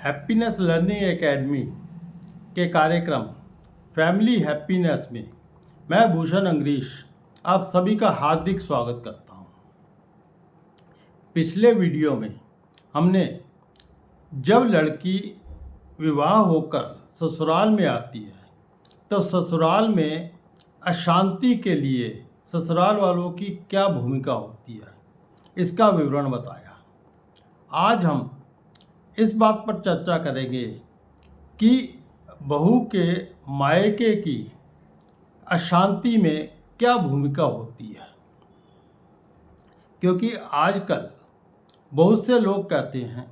Happiness learning academy के कार्यक्रम family happiness में मैं भूषण अंगरीश आप सभी का हार्दिक स्वागत करता हूं। पिछले वीडियो में हमने जब लड़की विवाह होकर ससुराल में आती है तो ससुराल में अशांति के लिए ससुराल वालों की क्या भूमिका होती है इसका विवरण बताया। आज हम इस बात पर चर्चा करेंगे कि बहू के मायके की अशांति में क्या भूमिका होती है, क्योंकि आजकल बहुत से लोग कहते हैं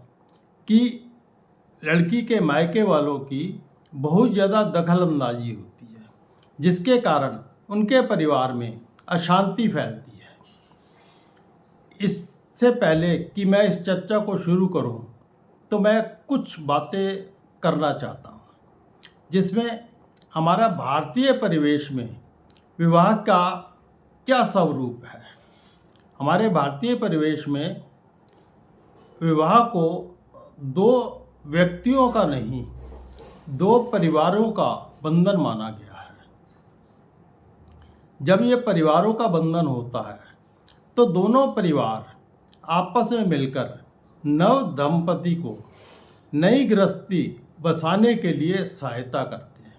कि लड़की के मायके वालों की बहुत ज़्यादा दखलंदाजी होती है, जिसके कारण उनके परिवार में अशांति फैलती है। इससे पहले कि मैं इस चर्चा को शुरू करूं, तो मैं कुछ बातें करना चाहता हूं, जिसमें हमारा भारतीय परिवेश में विवाह का क्या स्वरूप है। हमारे भारतीय परिवेश में विवाह को दो व्यक्तियों का नहीं, दो परिवारों का बंधन माना गया है। जब ये परिवारों का बंधन होता है तो दोनों परिवार आपस में मिलकर नव दंपति को नई गृहस्थी बसाने के लिए सहायता करते हैं।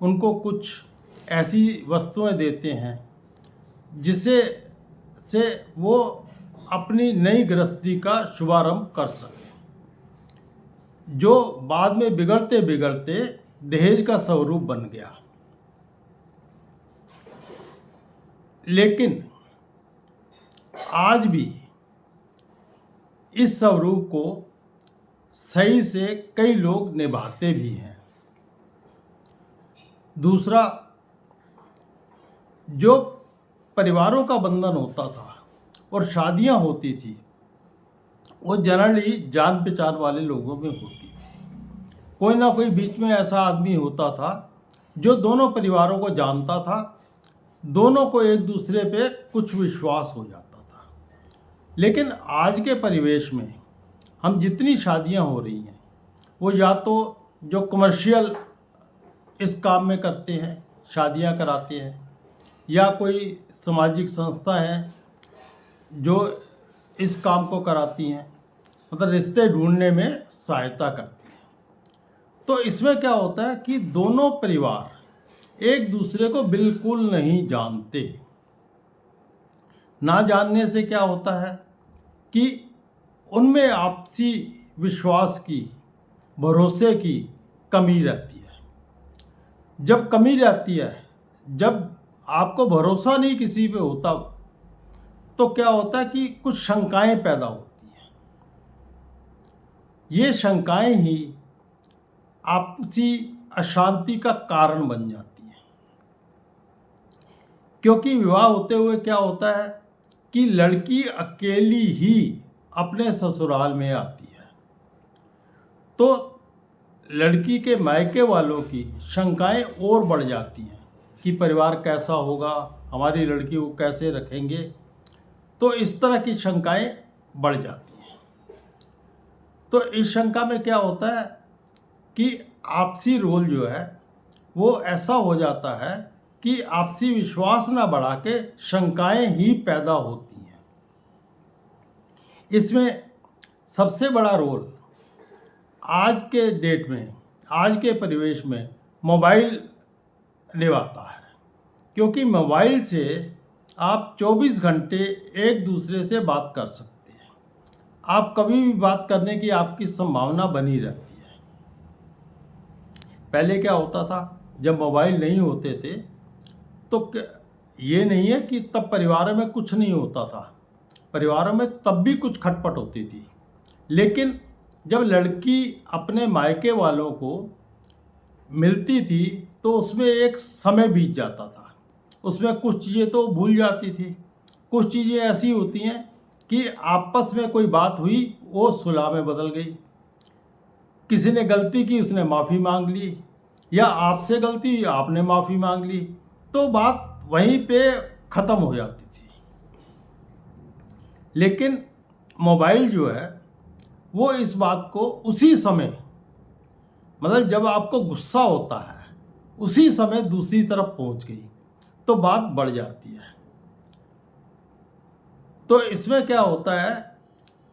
उनको कुछ ऐसी वस्तुएं देते हैं जिससे वो अपनी नई गृहस्थी का शुभारंभ कर सकें, जो बाद में बिगड़ते बिगड़ते दहेज का स्वरूप बन गया। लेकिन आज भी इस स्वरूप को सही से कई लोग निभाते भी हैं। दूसरा, जो परिवारों का बंधन होता था और शादियां होती थी, वो जनरली जान पहचान वाले लोगों में होती थी। कोई ना कोई बीच में ऐसा आदमी होता था जो दोनों परिवारों को जानता था, दोनों को एक दूसरे पे कुछ विश्वास हो जाता था। लेकिन आज के परिवेश में हम जितनी शादियां हो रही हैं, वो या तो जो कमर्शियल इस काम में करते हैं, शादियां कराते हैं, या कोई सामाजिक संस्था है जो इस काम को कराती हैं, मतलब रिश्ते ढूंढने में सहायता करती हैं। तो इसमें क्या होता है कि दोनों परिवार एक दूसरे को बिल्कुल नहीं जानते। ना जानने से क्या होता है कि उनमें आपसी विश्वास की, भरोसे की कमी रहती है। जब कमी रहती है, जब आपको भरोसा नहीं किसी पे होता, तो क्या होता है कि कुछ शंकाएं पैदा होती हैं। ये शंकाएं ही आपसी अशांति का कारण बन जाती हैं। क्योंकि विवाह होते हुए क्या होता है कि लड़की अकेली ही अपने ससुराल में आती है, तो लड़की के मायके वालों की शंकाएं और बढ़ जाती हैं कि परिवार कैसा होगा, हमारी लड़की को कैसे रखेंगे। तो इस तरह की शंकाएं बढ़ जाती हैं। तो इस शंका में क्या होता है कि आपसी रोल जो है वो ऐसा हो जाता है कि आपसी विश्वास ना बढ़ा के शंकाएं ही पैदा होती हैं। इसमें सबसे बड़ा रोल आज के डेट में, आज के परिवेश में मोबाइल निभाता है। क्योंकि मोबाइल से आप 24 घंटे एक दूसरे से बात कर सकते हैं। आप कभी भी बात करने की आपकी संभावना बनी रहती है। पहले क्या होता था, जब मोबाइल नहीं होते थे तो ये नहीं है कि तब परिवारों में कुछ नहीं होता था, परिवारों में तब भी कुछ खटपट होती थी। लेकिन जब लड़की अपने मायके वालों को मिलती थी तो उसमें एक समय बीत जाता था। उसमें कुछ चीज़ें तो भूल जाती थी, कुछ चीज़ें ऐसी होती हैं कि आपस में कोई बात हुई, वो सुलह में बदल गई। किसी ने गलती की, उसने माफ़ी मांग ली, या आपसे गलती, आपने माफ़ी मांग ली, तो बात वहीं पे ख़त्म हो जाती थी। लेकिन मोबाइल जो है वो इस बात को उसी समय मतलब जब आपको गुस्सा होता है उसी समय दूसरी तरफ पहुंच गई तो बात बढ़ जाती है। तो इसमें क्या होता है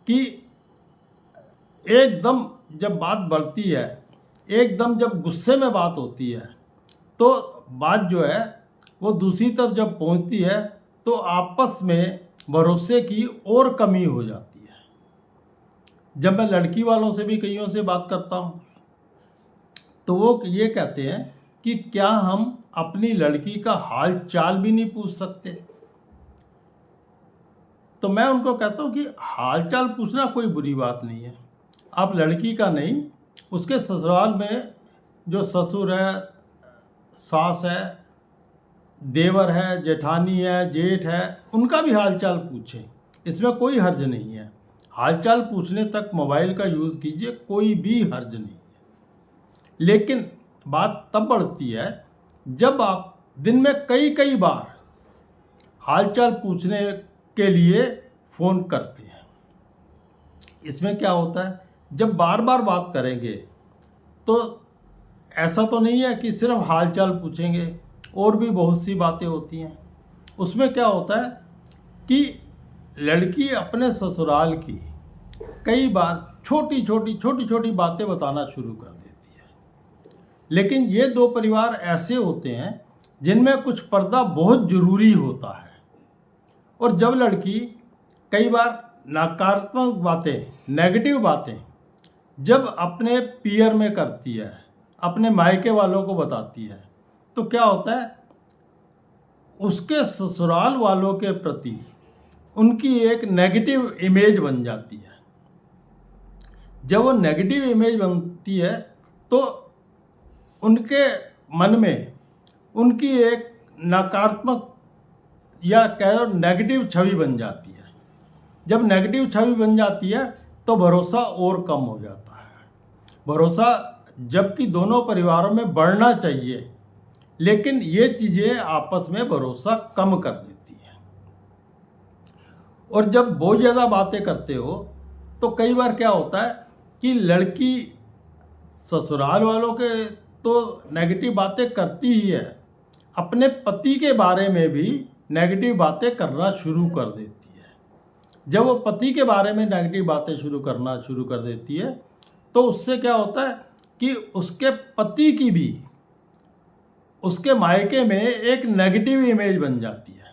कि एकदम जब बात बढ़ती है, एकदम जब गुस्से में बात होती है, तो बात जो है वो दूसरी तरफ जब पहुंचती है तो आपस में भरोसे की और कमी हो जाती है। जब मैं लड़की वालों से भी कईयों से बात करता हूँ तो वो ये कहते हैं कि क्या हम अपनी लड़की का हाल चाल भी नहीं पूछ सकते। तो मैं उनको कहता हूँ कि हाल चाल पूछना कोई बुरी बात नहीं है। आप लड़की का नहीं, उसके ससुराल में जो ससुर है, सास है, देवर है, जेठानी है, जेठ है, उनका भी हाल चाल पूछें, इसमें कोई हर्ज नहीं है। हाल चाल पूछने तक मोबाइल का यूज़ कीजिए, कोई भी हर्ज नहीं है। लेकिन बात तब बढ़ती है जब आप दिन में कई कई बार हालचाल पूछने के लिए फ़ोन करते हैं। इसमें क्या होता है, जब बार बार बात करेंगे तो ऐसा तो नहीं है कि सिर्फ हालचाल पूछेंगे, और भी बहुत सी बातें होती हैं। उसमें क्या होता है कि लड़की अपने ससुराल की कई बार छोटी छोटी बातें बताना शुरू कर देती है। लेकिन ये दो परिवार ऐसे होते हैं जिनमें कुछ पर्दा बहुत ज़रूरी होता है। और जब लड़की कई बार नकारात्मक बातें, नेगेटिव बातें जब अपने पीयर में करती है, अपने मायके वालों को बताती है, तो क्या होता है, उसके ससुराल वालों के प्रति उनकी एक नेगेटिव इमेज बन जाती है। जब वो नेगेटिव इमेज बनती है तो उनके मन में उनकी एक नकारात्मक या कह लो नेगेटिव छवि बन जाती है। जब नेगेटिव छवि बन जाती है तो भरोसा और कम हो जाता है। भरोसा जबकि दोनों परिवारों में बढ़ना चाहिए, लेकिन ये चीज़ें आपस में भरोसा कम कर देती हैं। और जब बहुत ज़्यादा बातें करते हो तो कई बार क्या होता है कि लड़की ससुराल वालों के तो नेगेटिव बातें करती ही है, अपने पति के बारे में भी नेगेटिव बातें करना शुरू कर देती है। जब वो पति के बारे में नेगेटिव बातें करना शुरू कर देती है तो उससे क्या होता है कि उसके पति की भी उसके मायके में एक नेगेटिव इमेज बन जाती है।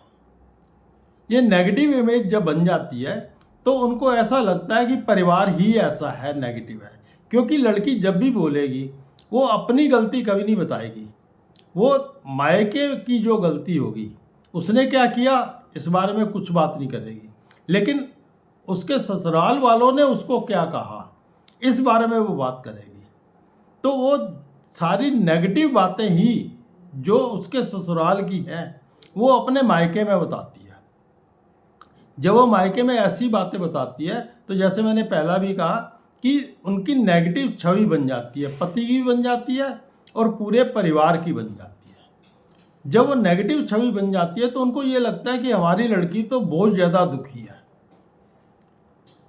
ये नेगेटिव इमेज जब बन जाती है तो उनको ऐसा लगता है कि परिवार ही ऐसा है, नेगेटिव है। क्योंकि लड़की जब भी बोलेगी वो अपनी गलती कभी नहीं बताएगी, वो मायके की जो गलती होगी, उसने क्या किया इस बारे में कुछ बात नहीं करेगी, लेकिन उसके ससुराल वालों ने उसको क्या कहा इस बारे में वो बात करेगी। तो वो सारी नेगेटिव बातें ही जो उसके ससुराल की हैं वो अपने मायके में बताती है। जब वो मायके में ऐसी बातें बताती है तो जैसे मैंने पहला भी कहा कि उनकी नेगेटिव छवि बन जाती है, पति की भी बन जाती है और पूरे परिवार की बन जाती है। जब वो नेगेटिव छवि बन जाती है तो उनको ये लगता है कि हमारी लड़की तो बहुत ज़्यादा दुखी है,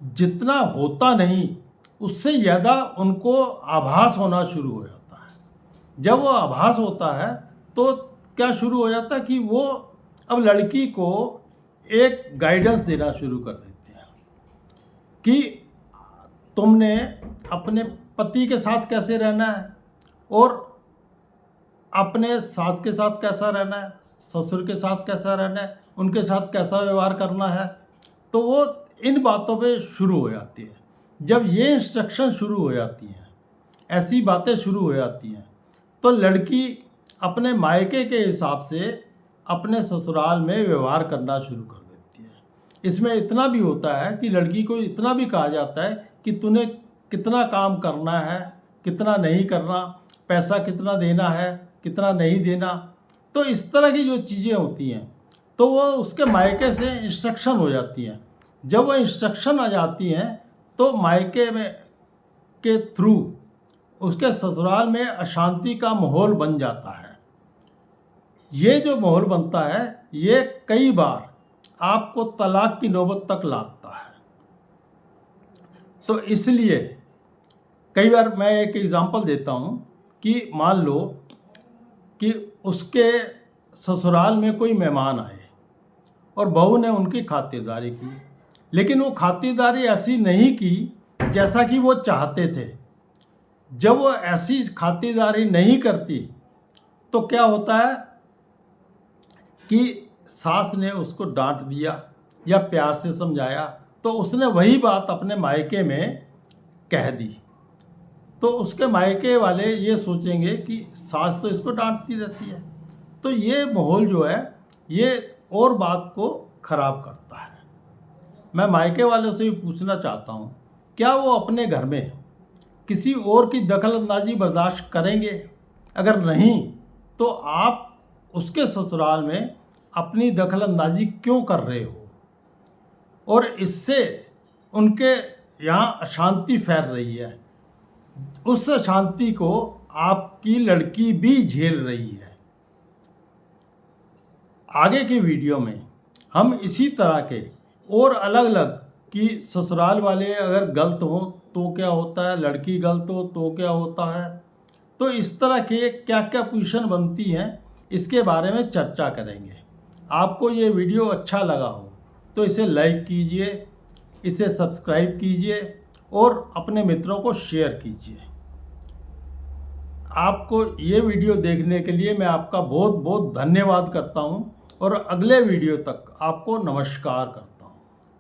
जितना होता नहीं उससे ज़्यादा उनको आभास होना शुरू हो जाता है। जब वो आभास होता है तो क्या शुरू हो जाता है कि वो अब लड़की को एक गाइडेंस देना शुरू कर देते हैं कि तुमने अपने पति के साथ कैसे रहना है और अपने सास के साथ कैसा रहना है, ससुर के साथ कैसा रहना है, उनके साथ कैसा व्यवहार करना है। तो वो इन बातों पे शुरू हो जाती है। जब ये इंस्ट्रक्शन शुरू हो जाती हैं, ऐसी बातें शुरू हो जाती हैं, तो लड़की अपने मायके के हिसाब से अपने ससुराल में व्यवहार करना शुरू कर देती है। इसमें इतना भी होता है कि लड़की को इतना भी कहा जाता है कि तूने कितना काम करना है, कितना नहीं करना, पैसा कितना देना है, कितना नहीं देना। तो इस तरह की जो चीज़ें होती हैं तो वो उसके मायके से इंस्ट्रक्शन हो जाती हैं। जब वो इंस्ट्रक्शन आ जाती हैं तो मायके में के थ्रू उसके ससुराल में अशांति का माहौल बन जाता है। ये जो माहौल बनता है ये कई बार आपको तलाक की नौबत तक लाता है। तो इसलिए कई बार मैं एक एग्ज़ाम्पल देता हूँ कि मान लो कि उसके ससुराल में कोई मेहमान आए और बहू ने उनकी खातिरदारी की, लेकिन वो खातिरदारी ऐसी नहीं की जैसा कि वो चाहते थे। जब वो ऐसी खातिरदारी नहीं करती तो क्या होता है कि सास ने उसको डांट दिया या प्यार से समझाया तो उसने वही बात अपने मायके में कह दी, तो उसके मायके वाले ये सोचेंगे कि सास तो इसको डांटती रहती है। तो ये माहौल जो है ये और बात को ख़राब करता है। मैं मायके वालों से भी पूछना चाहता हूँ, क्या वो अपने घर में किसी और की दखलंदाजी बर्दाश्त करेंगे? अगर नहीं तो आप उसके ससुराल में अपनी दखलंदाजी क्यों कर रहे हो? और इससे उनके यहाँ अशांति फैल रही है। उस अशांति को आपकी लड़की भी झेल रही है। आगे की वीडियो में हम इसी तरह के और अलग अलग कि ससुराल वाले अगर गलत हो तो क्या होता है, लड़की गलत हो तो क्या होता है, तो इस तरह के क्या क्या पोजीशन बनती हैं इसके बारे में चर्चा करेंगे। आपको ये वीडियो अच्छा लगा हो तो इसे लाइक कीजिए, इसे सब्सक्राइब कीजिए और अपने मित्रों को शेयर कीजिए। आपको ये वीडियो देखने के लिए मैं आपका बहुत बहुत धन्यवाद करता हूँ और अगले वीडियो तक आपको नमस्कार करता हूँ।